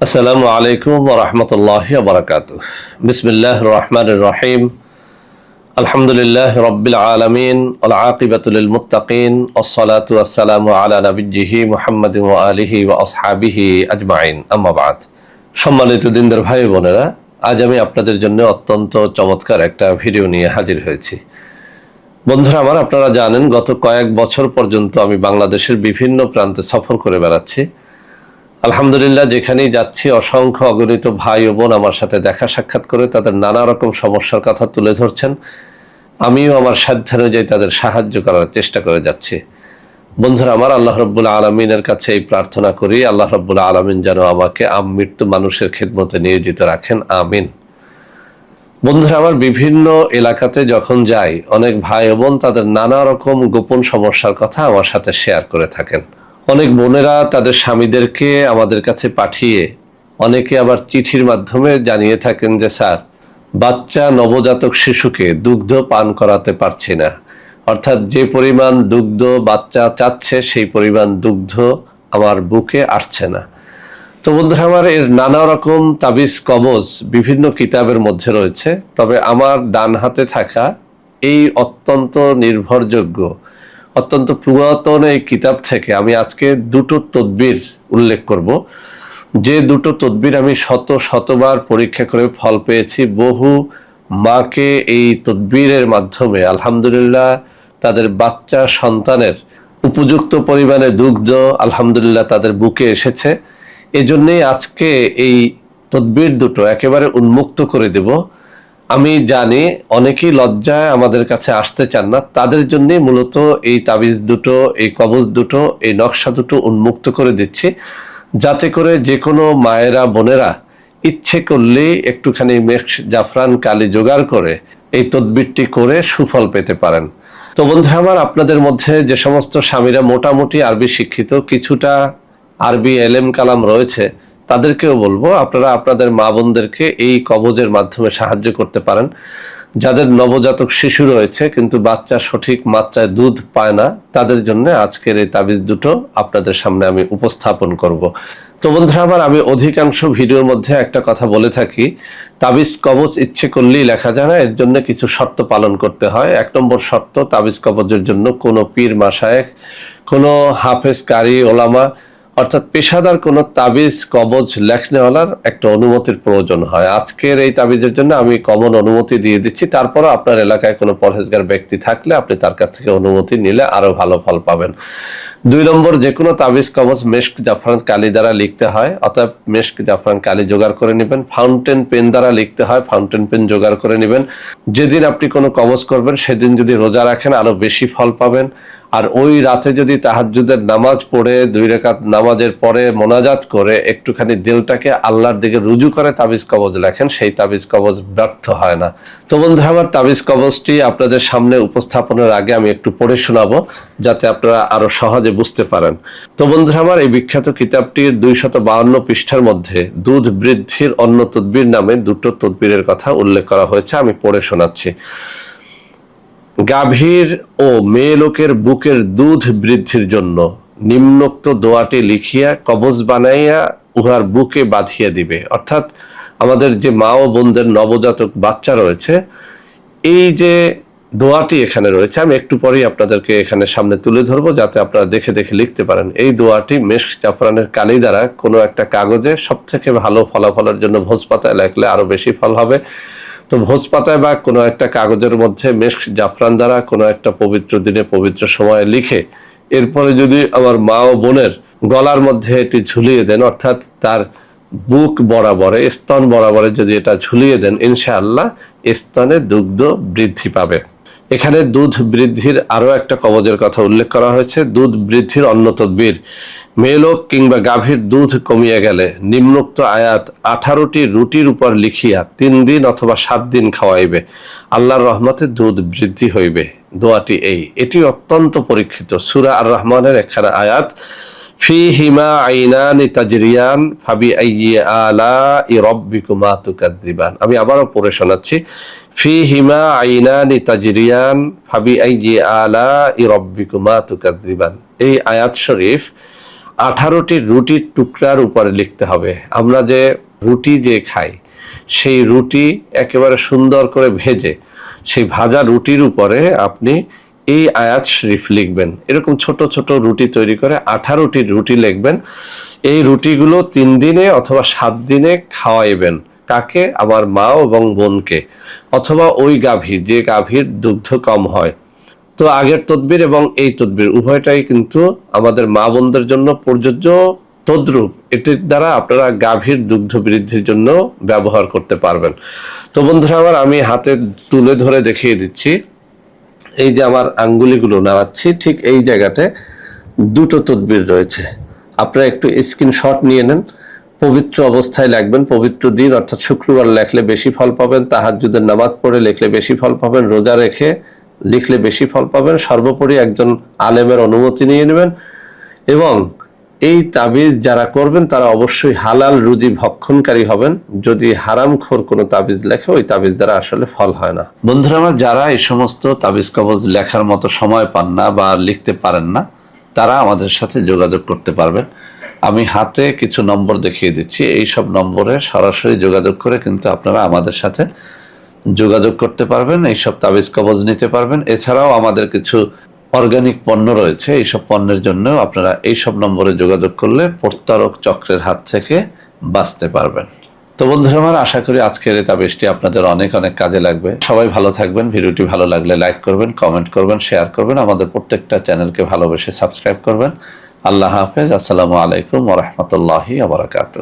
আসসালামু আলাইকুম ওয়া রাহমাতুল্লাহি ওয়া বারাকাতুহু। বিসমিল্লাহির রহমানির রহিম। আলহামদুলিল্লাহি রাব্বিল আলামিন ওয়াল আকিবাতু লিল মুত্তাকিন ওয়াসসালাতু ওয়াসসালামু আলা নাবিয়্যিহি মুহাম্মাদিন ওয়া আলিহি ওয়া আসহাবিহি আজমাইন। আম্মা বা'দ। সম্মানিত দিনদার ভাই বোনেরা, আজ আমি আপনাদের জন্য অত্যন্ত চমৎকার একটা ভিডিও নিয়ে হাজির হয়েছি। বন্ধুরা আমার, আপনারা জানেন গত কয়েক বছর পর্যন্ত আমি বাংলাদেশের বিভিন্ন প্রান্তে সফর করে বেড়াচ্ছি। আলহামদুলিল্লাহ, যেখানেই যাচ্ছি অসংখ্য অগণিত ভাই ও বোন আমার সাথে দেখা সাক্ষাৎ করে তাদের নানা রকম সমস্যার কথা তুলে ধরছেন। আমিও আমার সাধ্যানুযায়ী তাদের সাহায্য করার চেষ্টা করে যাচ্ছি। বন্ধুরা আমার, আল্লাহ রাব্বুল আলামিনের কাছে এই প্রার্থনা করি, আল্লাহ রাব্বুল আলামিন যেন আমাকে আমৃত্যু মানুষের খেদমতে নিয়োজিত রাখেন, আমিন। বন্ধুরা আমার, বিভিন্ন এলাকাতে যখন যাই অনেক ভাই ও বোন তাদের নানা রকম গোপন সমস্যার কথা আমার সাথে শেয়ার করে থাকেন। অনেক বোনেরা তাদের স্বামীদেরকে আমাদের কাছে পাঠিয়ে, অনেকে আবার চিঠির মাধ্যমে জানিয়ে থাকেন যে স্যার, বাচ্চা নবজাতক শিশুকে দুগ্ধ পান করাতে পারছি না, অর্থাৎ যে পরিমাণ দুগ্ধ বাচ্চা চাচ্ছে সেই পরিমাণ দুগ্ধ আমার বুকে আসছে না। তো বন্ধুরা আমার, এর নানা রকম তাবিজ কবজ বিভিন্ন কিতাবের মধ্যে রয়েছে, তবে আমার ডান হাতে থাকা এই অত্যন্ত নির্ভরযোগ্য অত্যন্ত পুরাতন এই কিতাব থেকে আমি আজকে দুটো তদবির উল্লেখ করব, যে দুটো তদবির আমি শতবার পরীক্ষা করে ফল পেয়েছি। বহু মাকে এই তদবিরের মাধ্যমে আলহামদুলিল্লাহ তাদের বাচ্চা সন্তানের উপযুক্ত পরিমাণে দুগ্ধ আলহামদুলিল্লাহ তাদের বুকে এসেছে। এজন্যই আজকে এই তদবির দুটো একেবারে উন্মুক্ত করে দেব। আমি জানি অনেকেই লজ্জায় আমাদের কাছে আসতে চান না, তাদের জন্যই মূলত এই তাবিজ দুটো, এই কবজ দুটো, এই নকশা দুটো উন্মুক্ত করে দিচ্ছি, যাতে করে যে কোনো মায়েরা বোনেরা ইচ্ছে করলেই একটুখানি মেক্স জাফরান কালি জোগাড় করে এই তদবিরটি করে সুফল পেতে পারেন। তো বন্ধুরা আমার, আপনাদের মধ্যে যে সমস্ত স্বামীরা মোটামুটি আরবি শিক্ষিত, কিছুটা আরবি এলেম কালাম রয়েছে, তাদেরকেও বলবো আপনারা আপনাদের মা বোনদেরকে এই কবজের মাধ্যমে সাহায্য করতে পারেন। যাদের নবজাতক শিশু রয়েছে কিন্তু বাচ্চা সঠিক মাত্রায় দুধ পায় না, তাদের জন্য আজকের এই তাবিজ দুটো আপনাদের সামনে আমি উপস্থাপন করব। তো বন্ধুরা আমার, আমি অধিকাংশ ভিডিওর মধ্যে একটা কথা বলে থাকি, তাবিজ কবজ ইচ্ছে করলেই লেখা যায় না, এর জন্য কিছু শর্ত পালন করতে হয়। 1 নম্বর শর্ত, তাবিজ কবজের জন্য কোনো পীর মাশায়েখ, কোনো হাফেজ কারি ওলামা অর্থাৎ পেশাদার কোনো তাবিজ কবজ লেখনেওয়ালার একটা অনুমতির প্রয়োজন হয়। আজকের এই তাবিজের জন্য আমি কমন অনুমতি দিয়ে দিচ্ছি, তারপরও আপনার এলাকায় কোনো পরহেজগার ব্যক্তি থাকলে আপনি তার কাছ থেকে অনুমতি নিলে আরো ভালো ফল পাবেন। 2 নম্বর, যে কোনো তাবিজ কবজ মেশক জাফরান কালি দ্বারা লিখতে হয়, অর্থাৎ মেশক জাফরান কালি জোগাড় করে নেবেন। ফাউন্টেন পেন দ্বারা লিখতে হয়, ফাউন্টেন পেন জোগাড় করে নেবেন। যেদিন আপনি কোনো কবজ করবেন সেদিন যদি রোজা রাখেন আরো বেশি ফল পাবেন। আর ওই রাতে যদি তাহাজ্জুদের নামাজ পড়ে 2 রাকাত নামাজের পরে মোনাজাত করে একটুখানি দিলটাকে আল্লাহর দিকে রুজু করে তাবিজ কবজ লেখেন, সেই তাবিজ কবজ ব্যর্থ হয় না। তো বন্ধুরা আমার, তাবিজ কবজটি আপনাদের সামনে উপস্থাপনের আগে আমি একটু পড়ে শোনাবো, যাতে আপনারা আরো সহজে বুঝতে পারেন। তো বন্ধুরা আমার, এই বিখ্যাত কিতাবটির 252 পৃষ্ঠার মধ্যে দুধ বৃদ্ধির অন্য তদবির নামে দুটো তদবিরের কথা উল্লেখ করা হয়েছে, আমি পড়ে শোনাচ্ছি। গাভীর ও মেয়ে লোকের বুকের দুধ বৃদ্ধির জন্য নিম্নোক্ত দোয়াটি লিখিয়া কবজ বানাইয়া উহার বুকে বাঁধিয়া দিবে। অর্থাৎ আমাদের যে মা ও বোনদের নবজাতক বাচ্চা রয়েছে, এই যে দোয়াটি এখানে রয়েছে, আমি একটু পরেই আপনাদেরকে এখানে সামনে তুলে ধরবো, যাতে আপনারা দেখে দেখে লিখতে পারেন। এই দোয়াটি মেশক জাফরানের কালি দ্বারা কোনো একটা কাগজে, সব থেকে ভালো ফলাফলের জন্য ভোজ পাতায় লেখলে আরো বেশি ফল হবে। তো ভোজ পাতায় বা কোনো একটা কাগজের মধ্যে মেশক জাফরান দ্বারা কোনো একটা পবিত্র দিনে পবিত্র সময়ে লিখে এরপরে যদি আমার মা ও বোনের গলার মধ্যে এটি ঝুলিয়ে দেন, অর্থাৎ তার বুক বরাবরে, স্তন বরাবরে যদি এটা ঝুলিয়ে দেন, ইনশাআল্লাহ স্তনে দুগ্ধ বৃদ্ধি পাবে। এখানে দুধ বৃদ্ধির আরো একটা কবজের কথা উল্লেখ করা হয়েছে। দুধ বৃদ্ধির অন্য তদবির, মেয়েলোক কিংবা গাভীর দুধ কমিয়ে গেলে নিম্নোক্ত আয়াত 18টি রুটির উপর লিখিয়া 3 দিন অথবা 7 দিন খাওয়াইবে, আল্লাহর রহমতে দুধ বৃদ্ধি হইবে। দোয়াটি এটি অত্যন্ত পরীক্ষিত। সূরা আর রহমানের একখানা আয়াত, ফীহিমা আইনানি তাজরিয়ান ফাবিআইয়ি আলাই রাব্বিকুমা তুকাযযিবান। আমি আবারও পড়ে শোনাচ্ছি। ফীহিমা আইনানি তাজরিয়ান ফাবিআইয়ি আলাই রাব্বিকুমা তুকাযযিবান। এই আয়াত শরীফ 18টি রুটির টুকরার উপরে লিখতে হবে। আমরা যে রুটি যে খাই, সেই রুটি একেবারে সুন্দর করে ভেজে সেই ভাজা রুটির উপরে আপনি এই আয়াত শরীফ লিখবেন। এরকম ছোট ছোট রুটি তৈরি করে 18টি রুটি লিখবেন। এই রুটিগুলো 3 দিনে অথবা 7 দিনে খাওয়াইবেন। কাকে? আমার মা এবং বোনকে, অথবা ওই গাভী যে গাভীর দুগ্ধ কম হয়। তো আগের তদবির এবং এই তদবির উভয়টাই কিন্তু আমাদের মা বোনদের জন্য প্রযোজ্য। তদ্রূপ এটির দ্বারা আপনারা গাভীর দুগ্ধ বৃদ্ধির জন্য ব্যবহার করতে পারবেন। তো বন্ধুরা আমার, আমি হাতে তুলে ধরে দেখিয়ে দিচ্ছি। এই যে আমার আঙ্গুলিগুলো নাড়াচ্ছি, ঠিক এই জায়গাতে 2টো তদবির রয়েছে। আপনারা একটু স্ক্রিনশট নিয়ে নেন। পবিত্র অবস্থায় লিখবেন, পবিত্র দিন অর্থাৎ শুক্রবার লিখলে বেশি ফল পাবেন, তাহাজ্জুদের নামাজ পড়ে লিখলে বেশি ফল পাবেন, রোজা রেখে লিখলে বেশি ফল পাবেন। সর্বোপরি একজন আলেমের অনুমতি নিয়ে নেবেন। এবং এই তাবিজ যারা করবেন তারা অবশ্যই হালাল রুজি ভক্ষণকারী হবেন। যদি হারামখোর কোনো তাবিজ লেখে, ওই তাবিজ দ্বারা আসলে ফল হয় না। বন্ধুরা আমার, যারা এই সমস্ত তাবিজ কবজ লেখার মতো সময় পান না বা লিখতে পারেন না, তারা আমাদের সাথে যোগাযোগ করতে পারবেন। আমি হাতে কিছু নম্বর দেখিয়ে দিচ্ছি। এই সব নম্বরে সরাসরি যোগাযোগ করে কিন্তু আপনারা আমাদের সাথে যোগাযোগ করতে পারবেন, এইসব তাবিজ কবজ নিতে পারবেন। এছাড়াও আমাদের কিছু অর্গানিক পণ্য রয়েছে, এইসব পণ্যের জন্য আপনারা এইসব নম্বরে যোগাযোগ করলে প্রতারক চক্রের হাত থেকে বাঁচতে পারবেন। তো বন্ধুরা আমার, আশা করি আজকের এই তাবিজটি আপনাদের অনেক অনেক কাজে লাগবে। সবাই ভালো থাকবেন। ভিডিওটি ভালো লাগলে লাইক করবেন, কমেন্ট করবেন, শেয়ার করবেন। আমাদের প্রত্যেকটা চ্যানেলকে ভালোবেসে সাবস্ক্রাইব করবেন। আল্লাহ হাফেজ। আসসালামু আলাইকুম ওয়া রাহমাতুল্লাহি ওয়া বারাকাতুহু।